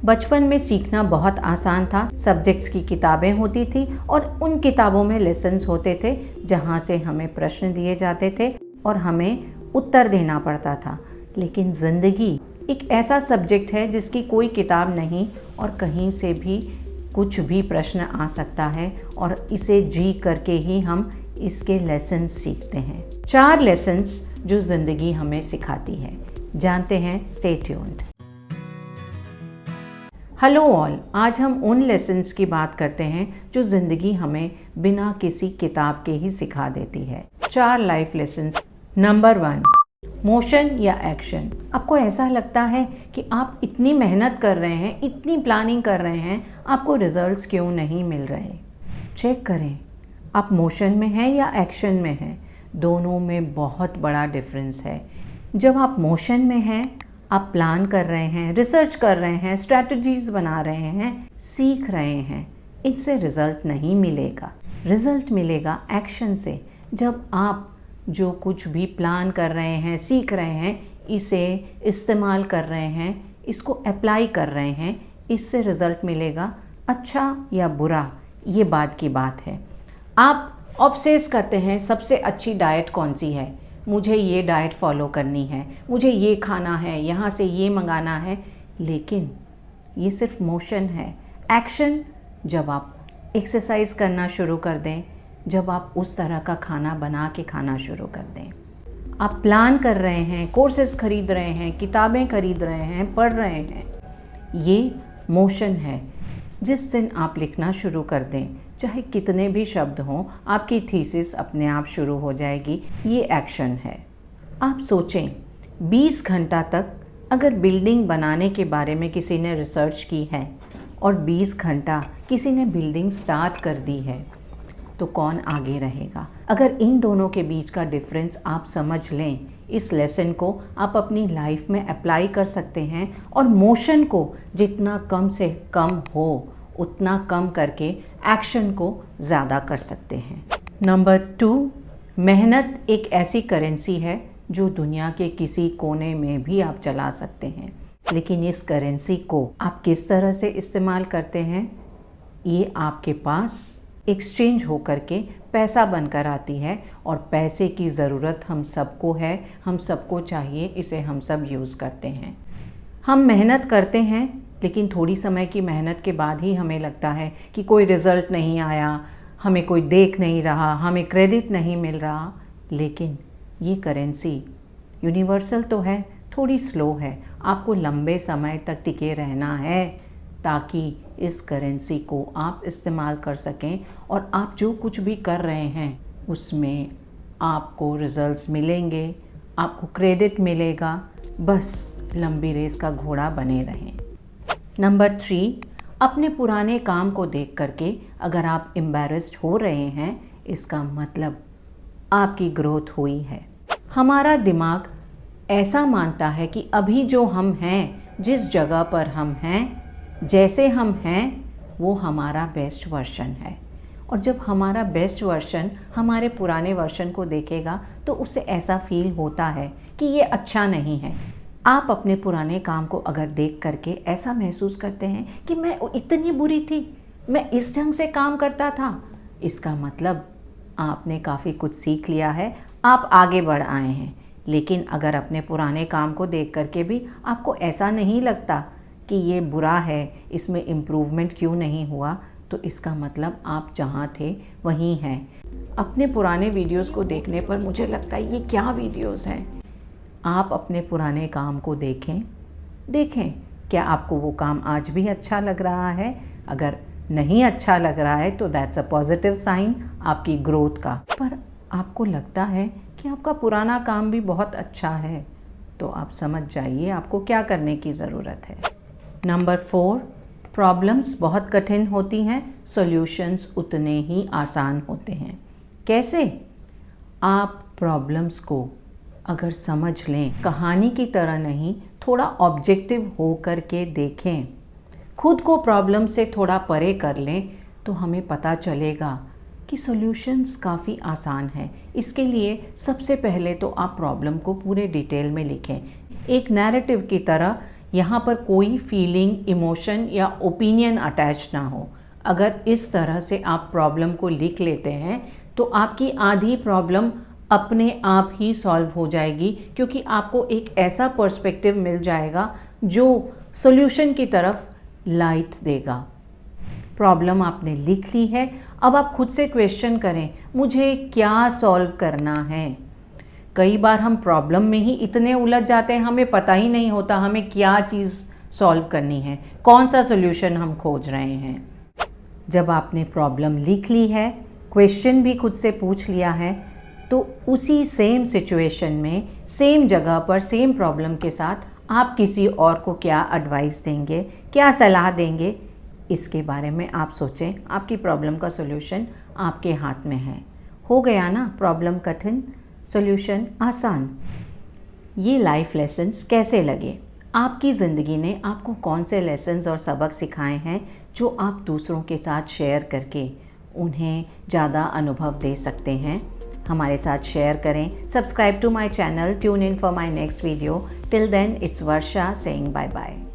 बचपन में सीखना बहुत आसान था। सब्जेक्ट्स की किताबें होती थी और उन किताबों में लेसन्स होते थे जहाँ से हमें प्रश्न दिए जाते थे और हमें उत्तर देना पड़ता था। लेकिन ज़िंदगी एक ऐसा सब्जेक्ट है जिसकी कोई किताब नहीं और कहीं से भी कुछ भी प्रश्न आ सकता है और इसे जी करके ही हम इसके लेसन्स सीखते हैं। 4 लेसन्स जो ज़िंदगी हमें सिखाती है, जानते हैं। Stay tuned. हेलो ऑल, आज हम उन लेसन्स की बात करते हैं जो ज़िंदगी हमें बिना किसी किताब के ही सिखा देती है। 4 लाइफ लेसन्स। नंबर 1, मोशन या एक्शन। आपको ऐसा लगता है कि आप इतनी मेहनत कर रहे हैं, इतनी प्लानिंग कर रहे हैं, आपको रिजल्ट्स क्यों नहीं मिल रहे? चेक करें आप मोशन में हैं या एक्शन में हैं। दोनों में बहुत बड़ा डिफरेंस है। जब आप मोशन में हैं, आप प्लान कर रहे हैं, रिसर्च कर रहे हैं, स्ट्रैटेजीज़ बना रहे हैं, सीख रहे हैं, इनसे रिज़ल्ट नहीं मिलेगा। रिज़ल्ट मिलेगा एक्शन से। जब आप जो कुछ भी प्लान कर रहे हैं, सीख रहे हैं, इसे इस्तेमाल कर रहे हैं, इसको अप्लाई कर रहे हैं, इससे रिज़ल्ट मिलेगा। अच्छा या बुरा, ये बात की बात है। आप ऑब्सेस करते हैं सबसे अच्छी डाइट कौन सी है, मुझे ये डाइट फॉलो करनी है, मुझे ये खाना है, यहाँ से ये मंगाना है, लेकिन ये सिर्फ मोशन है। एक्शन जब आप एक्सरसाइज करना शुरू कर दें, जब आप उस तरह का खाना बना के खाना शुरू कर दें, आप प्लान कर रहे हैं, कोर्सेज खरीद रहे हैं, किताबें खरीद रहे हैं, पढ़ रहे हैं, ये मोशन है। जिस दिन आप लिखना शुरू कर दें, चाहे कितने भी शब्द हों, आपकी थीसिस अपने आप शुरू हो जाएगी, ये एक्शन है। आप सोचें 20 घंटा तक अगर बिल्डिंग बनाने के बारे में किसी ने रिसर्च की है और 20 घंटा किसी ने बिल्डिंग स्टार्ट कर दी है, तो कौन आगे रहेगा? अगर इन दोनों के बीच का डिफरेंस आप समझ लें, इस लेसन को आप अपनी लाइफ में अप्लाई कर सकते हैं और मोशन को जितना कम से कम हो उतना कम करके एक्शन को ज़्यादा कर सकते हैं। नंबर 2, मेहनत एक ऐसी करेंसी है जो दुनिया के किसी कोने में भी आप चला सकते हैं, लेकिन इस करेंसी को आप किस तरह से इस्तेमाल करते हैं, ये आपके पास एक्सचेंज होकर के पैसा बनकर आती है। और पैसे की ज़रूरत हम सबको है, हम सबको चाहिए, इसे हम सब यूज़ करते हैं। हम मेहनत करते हैं, लेकिन थोड़ी समय की मेहनत के बाद ही हमें लगता है कि कोई रिज़ल्ट नहीं आया, हमें कोई देख नहीं रहा, हमें क्रेडिट नहीं मिल रहा। लेकिन ये करेंसी यूनिवर्सल तो है, थोड़ी स्लो है। आपको लंबे समय तक टिके रहना है ताकि इस करेंसी को आप इस्तेमाल कर सकें और आप जो कुछ भी कर रहे हैं उसमें आपको रिज़ल्ट्स मिलेंगे, आपको क्रेडिट मिलेगा। बस लंबी रेस का घोड़ा बने रहें। नंबर 3, अपने पुराने काम को देख करके अगर आप एम्बैरेस्ड हो रहे हैं, इसका मतलब आपकी ग्रोथ हुई है। हमारा दिमाग ऐसा मानता है कि अभी जो हम हैं, जिस जगह पर हम हैं, जैसे हम हैं, वो हमारा बेस्ट वर्जन है। और जब हमारा बेस्ट वर्जन हमारे पुराने वर्जन को देखेगा तो उसे ऐसा फील होता है कि ये अच्छा नहीं है। आप अपने पुराने काम को अगर देख करके ऐसा महसूस करते हैं कि मैं इतनी बुरी थी, मैं इस ढंग से काम करता था, इसका मतलब आपने काफ़ी कुछ सीख लिया है, आप आगे बढ़ आए हैं। लेकिन अगर अपने पुराने काम को देख करके भी आपको ऐसा नहीं लगता कि ये बुरा है, इसमें इम्प्रूवमेंट क्यों नहीं हुआ, तो इसका मतलब आप जहाँ थे वहीं हैं। अपने पुराने वीडियोस को देखने पर मुझे लगता है ये क्या वीडियोस हैं। आप अपने पुराने काम को देखें क्या आपको वो काम आज भी अच्छा लग रहा है? अगर नहीं अच्छा लग रहा है तो दैट्स अ पॉजिटिव साइन आपकी ग्रोथ का। पर आपको लगता है कि आपका पुराना काम भी बहुत अच्छा है, तो आप समझ जाइए आपको क्या करने की ज़रूरत है। नंबर 4, प्रॉब्लम्स बहुत कठिन होती हैं, सॉल्यूशंस उतने ही आसान होते हैं। कैसे? आप प्रॉब्लम्स को अगर समझ लें, कहानी की तरह नहीं, थोड़ा ऑब्जेक्टिव हो कर के देखें, खुद को प्रॉब्लम से थोड़ा परे कर लें, तो हमें पता चलेगा कि सॉल्यूशंस काफ़ी आसान है। इसके लिए सबसे पहले तो आप प्रॉब्लम को पूरे डिटेल में लिखें, एक नैरेटिव की तरह यहाँ पर कोई फीलिंग, इमोशन या ओपिनियन अटैच ना हो। अगर इस तरह से आप प्रॉब्लम को लिख लेते हैं तो आपकी आधी प्रॉब्लम अपने आप ही सॉल्व हो जाएगी, क्योंकि आपको एक ऐसा पर्सपेक्टिव मिल जाएगा जो सॉल्यूशन की तरफ लाइट देगा। प्रॉब्लम आपने लिख ली है, अब आप खुद से क्वेश्चन करें, मुझे क्या सॉल्व करना है। कई बार हम प्रॉब्लम में ही इतने उलझ जाते हैं, हमें पता ही नहीं होता हमें क्या चीज़ सॉल्व करनी है, कौन सा सॉल्यूशन हम खोज रहे हैं। जब आपने प्रॉब्लम लिख ली है, क्वेश्चन भी खुद से पूछ लिया है, तो उसी सेम सिचुएशन में, सेम जगह पर, सेम प्रॉब्लम के साथ आप किसी और को क्या एडवाइस देंगे, क्या सलाह देंगे, इसके बारे में आप सोचें। आपकी प्रॉब्लम का सॉल्यूशन आपके हाथ में है। हो गया ना प्रॉब्लम कठिन, सॉल्यूशन आसान। ये लाइफ लेसन्स कैसे लगे? आपकी ज़िंदगी ने आपको कौन से लेसन्स और सबक सिखाए हैं जो आप दूसरों के साथ शेयर करके उन्हें ज़्यादा अनुभव दे सकते हैं? हमारे साथ शेयर करें। Subscribe to my channel, tune in for my next video. Till then, it's Varsha saying bye bye.